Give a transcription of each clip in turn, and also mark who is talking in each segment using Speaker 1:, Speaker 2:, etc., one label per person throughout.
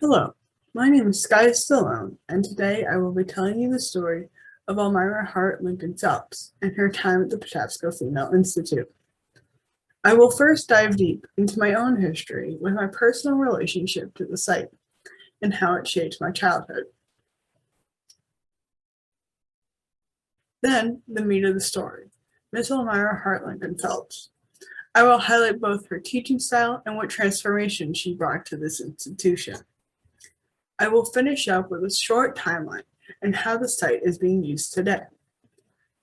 Speaker 1: Hello, my name is Skye Stellone, and today I will be telling you the story of Elmira Hart Lincoln Phelos and her time at the Patapsco Female Institute. I will first dive deep into my own history with my personal relationship to the site and how it shaped my childhood. Then, the meat of the story, Miss Elmira Hart Lincoln Phelos. I will highlight both her teaching style and what transformation she brought to this institution. I will finish up with a short timeline and how the site is being used today.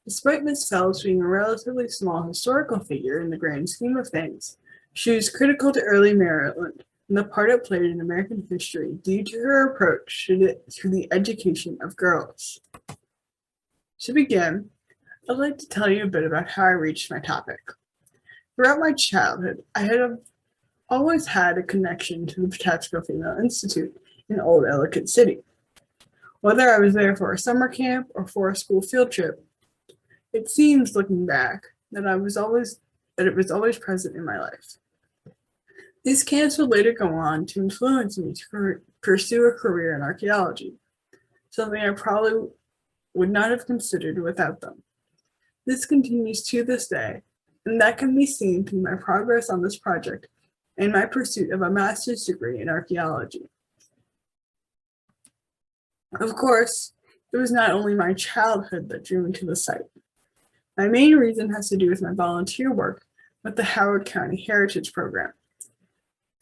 Speaker 1: Despite Miss Phelps being a relatively small historical figure in the grand scheme of things, she was critical to early Maryland and the part it played in American history due to her approach to the education of girls. To begin, I'd like to tell you a bit about how I reached my topic. Throughout my childhood, I had always had a connection to the Patapsco Female Institute in Old Ellicott City. Whether I was there for a summer camp or for a school field trip, it seems, looking back, that it was always present in my life. These camps would later go on to influence me to pursue a career in archaeology, something I probably would not have considered without them. This continues to this day, and that can be seen through my progress on this project and my pursuit of a master's degree in archaeology. Of course, it was not only my childhood that drew me to the site. My main reason has to do with my volunteer work with the Howard County Heritage Program.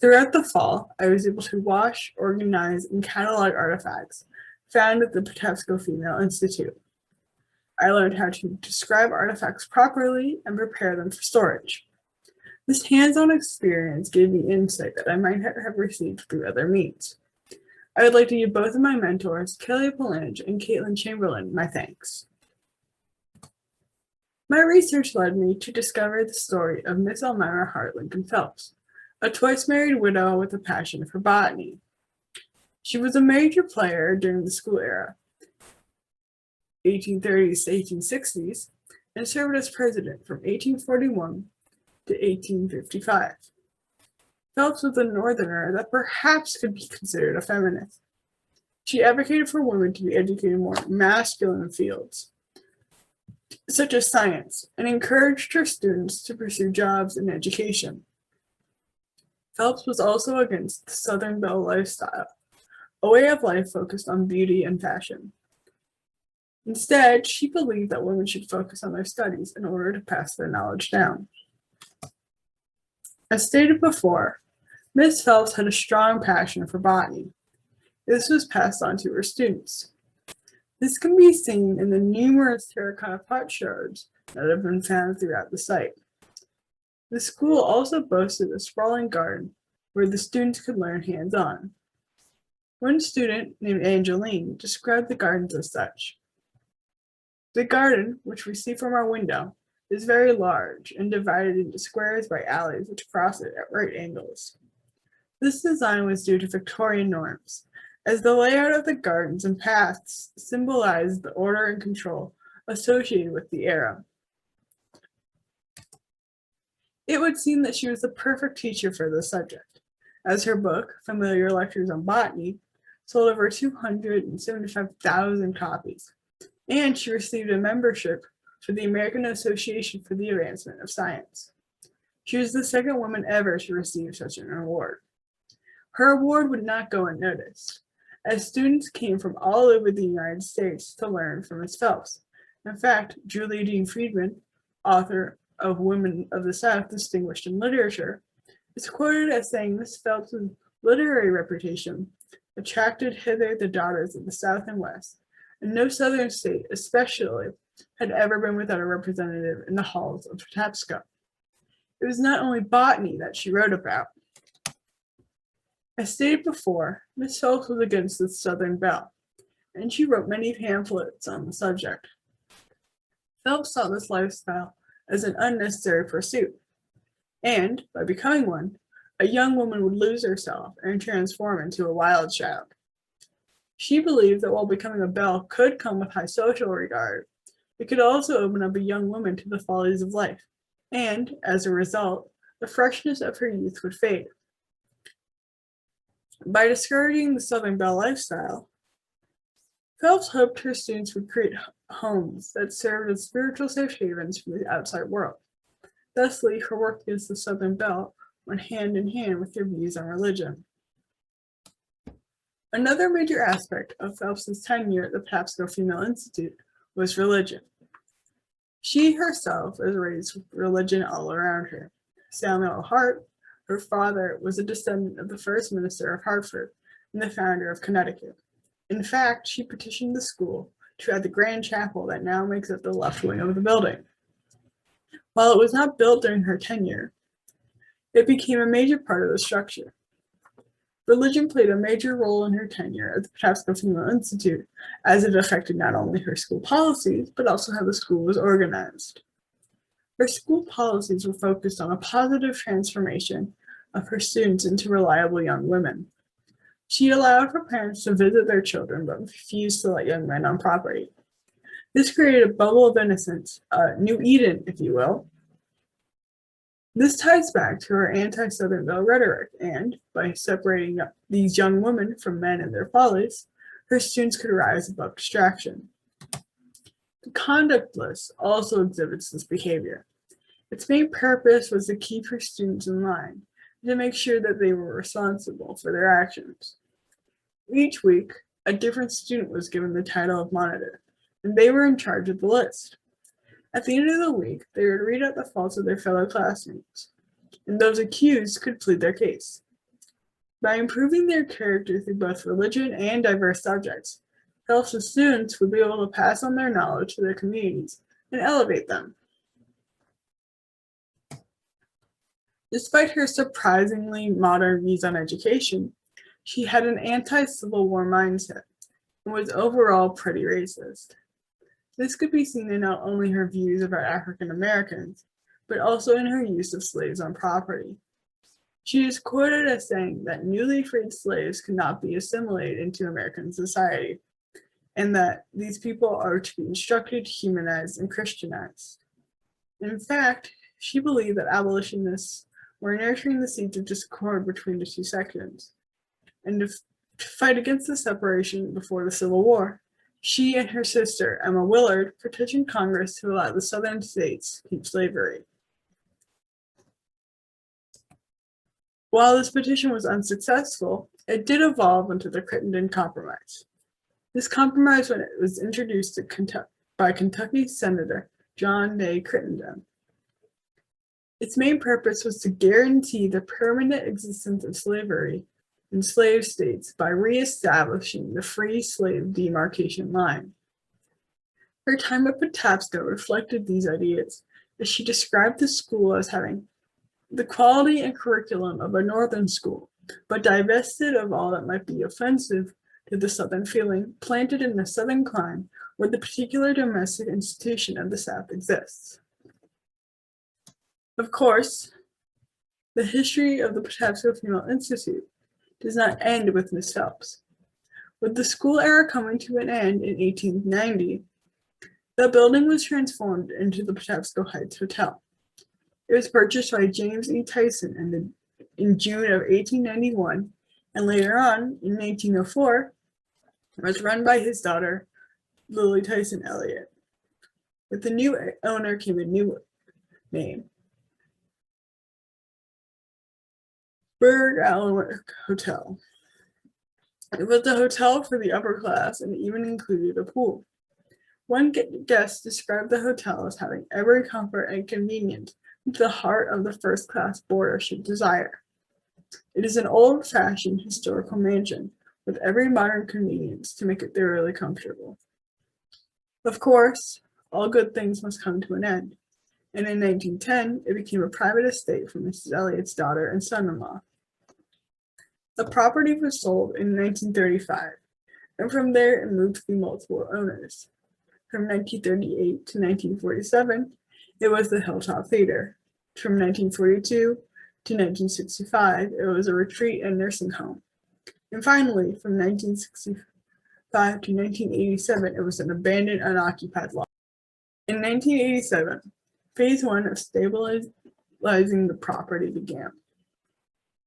Speaker 1: Throughout the fall, I was able to wash, organize, and catalog artifacts found at the Patapsco Female Institute. I learned how to describe artifacts properly and prepare them for storage. This hands-on experience gave me insight that I might have received through other means. I would like to give both of my mentors, Kelly Palange and Caitlin Chamberlain, my thanks. My research led me to discover the story of Miss Elmira Hart Lincoln Phelos, a twice-married widow with a passion for botany. She was a major player during the school era, 1830s to 1860s, and served as president from 1841 to 1855. Phelps was a northerner that perhaps could be considered a feminist. She advocated for women to be educated in more masculine fields, such as science, and encouraged her students to pursue jobs in education. Phelps was also against the Southern Belle lifestyle, a way of life focused on beauty and fashion. Instead, she believed that women should focus on their studies in order to pass their knowledge down. As stated before, Miss Phelps had a strong passion for botany. This was passed on to her students. This can be seen in the numerous terracotta pot shards that have been found throughout the site. The school also boasted a sprawling garden where the students could learn hands-on. One student, named Angeline, described the gardens as such. The garden, which we see from our window, is very large and divided into squares by alleys which cross it at right angles. This design was due to Victorian norms, as the layout of the gardens and paths symbolized the order and control associated with the era. It would seem that she was the perfect teacher for this subject, as her book, Familiar Lectures on Botany, sold over 275,000 copies, and she received a membership for the American Association for the Advancement of Science. She was the second woman ever to receive such an award. Her award would not go unnoticed, as students came from all over the United States to learn from Miss Phelps. In fact, Julia Dean Friedman, author of Women of the South Distinguished in Literature, is quoted as saying Miss Phelps' literary reputation attracted hither the daughters of the South and West, and no Southern state, especially, had ever been without a representative in the halls of Patapsco. It was not only botany that she wrote about. As stated before, Miss Phelps was against the Southern Belle, and she wrote many pamphlets on the subject. Phelps saw this lifestyle as an unnecessary pursuit, and, by becoming one, a young woman would lose herself and transform into a wild child. She believed that while becoming a belle could come with high social regard, it could also open up a young woman to the follies of life, and, as a result, the freshness of her youth would fade. By discouraging the Southern Belle lifestyle, Phelps hoped her students would create homes that served as spiritual safe havens from the outside world. Thusly, her work against the Southern Belle went hand in hand with her views on religion. Another major aspect of Phelps's tenure at the Patapsco Female Institute was religion. She herself was raised with religion all around her. Samuel Hart, her father, was a descendant of the first minister of Hartford and the founder of Connecticut. In fact, she petitioned the school to add the grand chapel that now makes up the left wing of the building. While it was not built during her tenure, it became a major part of the structure. Religion played a major role in her tenure at the Patapsco Female Institute, as it affected not only her school policies, but also how the school was organized. Her school policies were focused on a positive transformation of her students into reliable young women. She allowed her parents to visit their children, but refused to let young men on property. This created a bubble of innocence, a New Eden, if you will. This ties back to her anti-Southern Belle rhetoric, and by separating these young women from men and their follies, her students could rise above distraction. The conduct list also exhibits this behavior. Its main purpose was to keep her students in line, and to make sure that they were responsible for their actions. Each week, a different student was given the title of monitor, and they were in charge of the list. At the end of the week, they would read out the faults of their fellow classmates, and those accused could plead their case. By improving their character through both religion and diverse subjects, Phelps' students would be able to pass on their knowledge to their communities and elevate them. Despite her surprisingly modern views on education, she had an anti-Civil War mindset and was overall pretty racist. This could be seen in not only her views about African Americans, but also in her use of slaves on property. She is quoted as saying that newly freed slaves could not be assimilated into American society, and that these people are to be instructed, humanized, and Christianized. In fact, she believed that abolitionists were nurturing the seeds of discord between the two sections, and to fight against the separation before the Civil War, she and her sister, Emma Willard, petitioned Congress to allow the Southern states to keep slavery. While this petition was unsuccessful, it did evolve into the Crittenden Compromise. This compromise was introduced by Kentucky Senator John Day Crittenden. Its main purpose was to guarantee the permanent existence of slavery in slave states by reestablishing the free slave demarcation line. Her time at Patapsco reflected these ideas, as she described the school as having the quality and curriculum of a northern school, but divested of all that might be offensive to the Southern feeling, planted in the Southern clime where the particular domestic institution of the South exists. Of course, the history of the Patapsco Female Institute does not end with Miss Phelps. With the school era coming to an end in 1890, the building was transformed into the Patapsco Heights Hotel. It was purchased by James E. Tyson in June of 1891, and later on, in 1904, was run by his daughter, Lily Tyson Elliott. With the new owner came a new name, Berg Allen Hotel. It was a hotel for the upper class and even included a pool. One guest described the hotel as having every comfort and convenience that the heart of the first-class boarder should desire. It is an old-fashioned historical mansion with every modern convenience to make it thoroughly comfortable. Of course, all good things must come to an end, and in 1910, it became a private estate for Mrs. Elliott's daughter and son-in-law. The property was sold in 1935, and from there it moved through multiple owners. From 1938 to 1947, it was the Hilltop Theater. From 1942 to 1965, it was a retreat and nursing home. And finally, from 1965 to 1987, it was an abandoned, unoccupied lot. In 1987, phase 1 of stabilizing the property began.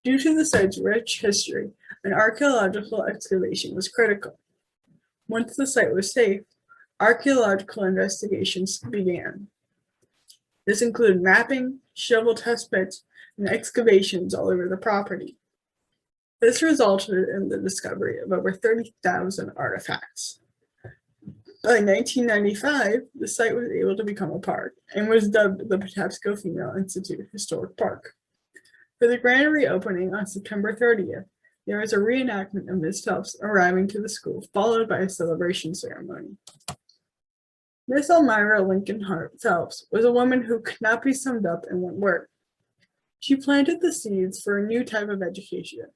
Speaker 1: Due to the site's rich history, an archaeological excavation was critical. Once the site was safe, archaeological investigations began. This included mapping, shovel test pits, and excavations all over the property. This resulted in the discovery of over 30,000 artifacts. By 1995, the site was able to become a park and was dubbed the Patapsco Female Institute Historic Park. For the grand reopening on September 30th, there was a reenactment of Miss Phelps arriving to the school, followed by a celebration ceremony. Miss Elmira Lincoln Phelos was a woman who could not be summed up in one word. She planted the seeds for a new type of education,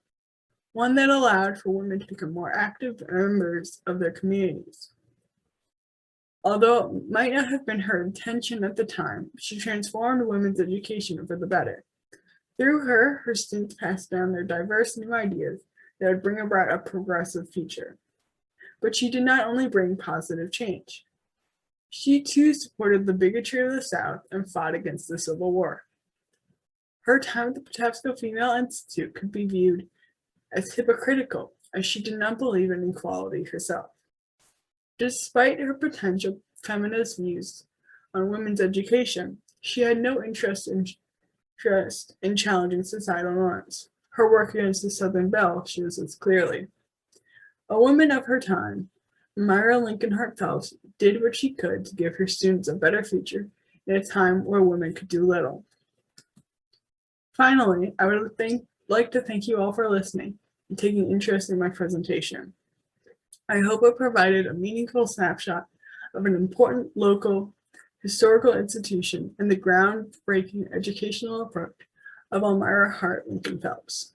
Speaker 1: one that allowed for women to become more active members of their communities. Although it might not have been her intention at the time, she transformed women's education for the better. Through her, her students passed down their diverse new ideas that would bring about a progressive future. But she did not only bring positive change. She too supported the bigotry of the South and fought against the Civil War. Her time at the Patapsco Female Institute could be viewed as hypocritical, as she did not believe in equality herself. Despite her potential feminist views on women's education, she had no interest in challenging societal norms. Her work against the Southern Belle shows this clearly. A woman of her time, Elmira Lincoln Phelos did what she could to give her students a better future in a time where women could do little. Finally, I would like to thank you all for listening and taking interest in my presentation. I hope it provided a meaningful snapshot of an important local historical institution and the groundbreaking educational approach of Elmira Hart Lincoln Phelos.